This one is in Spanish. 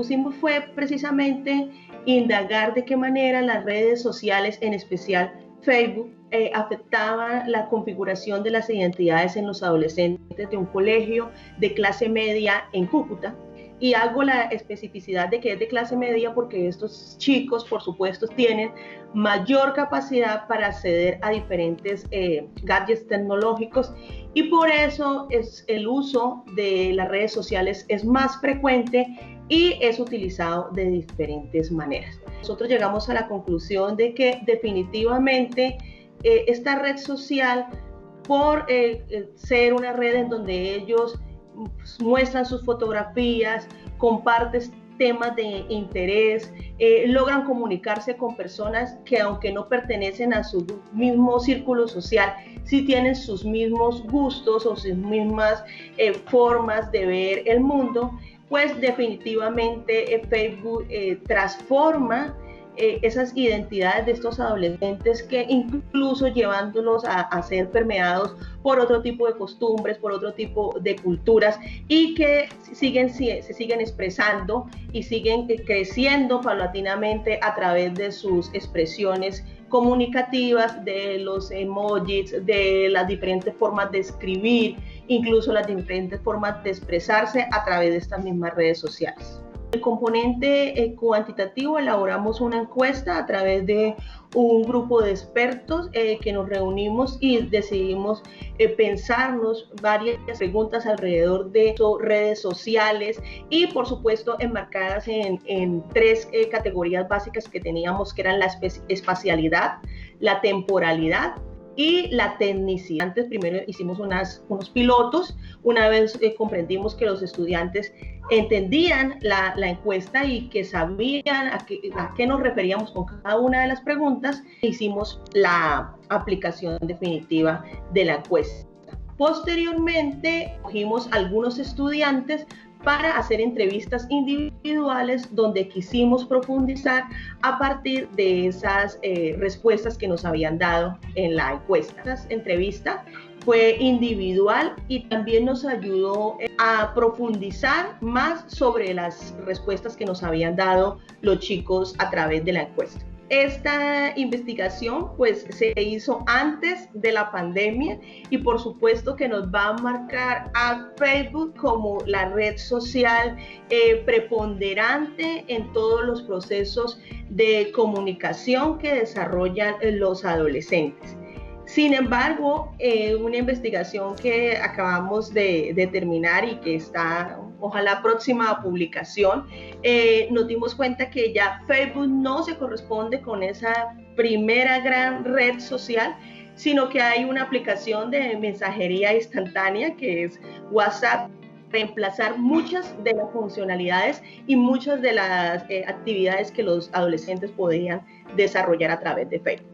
propusimos fue precisamente indagar de qué manera las redes sociales, en especial Facebook, afectaban la configuración de las identidades en los adolescentes de un colegio de clase media en Cúcuta. Y hago la especificidad de que es de clase media porque estos chicos, por supuesto, tienen mayor capacidad para acceder a diferentes gadgets tecnológicos, y por eso el uso de las redes sociales es más frecuente y es utilizado de diferentes maneras. Nosotros llegamos a la conclusión de que definitivamente esta red social, por ser una red en donde ellos muestran sus fotografías, comparten temas de interés, logran comunicarse con personas que, aunque no pertenecen a su mismo círculo social, sí tienen sus mismos gustos o sus mismas formas de ver el mundo. Pues definitivamente Facebook transforma esas identidades de estos adolescentes, que incluso llevándolos a ser permeados por otro tipo de costumbres, por otro tipo de culturas, y que se siguen expresando y siguen creciendo paulatinamente a través de sus expresiones comunicativas, de los emojis, de las diferentes formas de escribir, incluso las diferentes formas de expresarse a través de estas mismas redes sociales. El componente cuantitativo, elaboramos una encuesta a través de un grupo de expertos que nos reunimos y decidimos pensarnos varias preguntas alrededor de redes sociales, y por supuesto enmarcadas en tres categorías básicas que teníamos, que eran la espacialidad, la temporalidad y la tecnicidad. Antes, primero hicimos unos pilotos. Una vez comprendimos que los estudiantes entendían la encuesta y que sabían a qué nos referíamos con cada una de las preguntas, hicimos la aplicación definitiva de la encuesta. Posteriormente, cogimos algunos estudiantes para hacer entrevistas individuales donde quisimos profundizar a partir de esas respuestas que nos habían dado en la encuesta. Esta entrevista fue individual y también nos ayudó a profundizar más sobre las respuestas que nos habían dado los chicos a través de la encuesta. Esta investigación pues se hizo antes de la pandemia, y por supuesto que nos va a marcar a Facebook como la red social preponderante en todos los procesos de comunicación que desarrollan los adolescentes. Sin embargo, una investigación que acabamos de terminar y que está, ojalá, próxima a publicación, nos dimos cuenta que ya Facebook no se corresponde con esa primera gran red social, sino que hay una aplicación de mensajería instantánea que es WhatsApp, reemplazar muchas de las funcionalidades y muchas de las actividades que los adolescentes podían desarrollar a través de Facebook.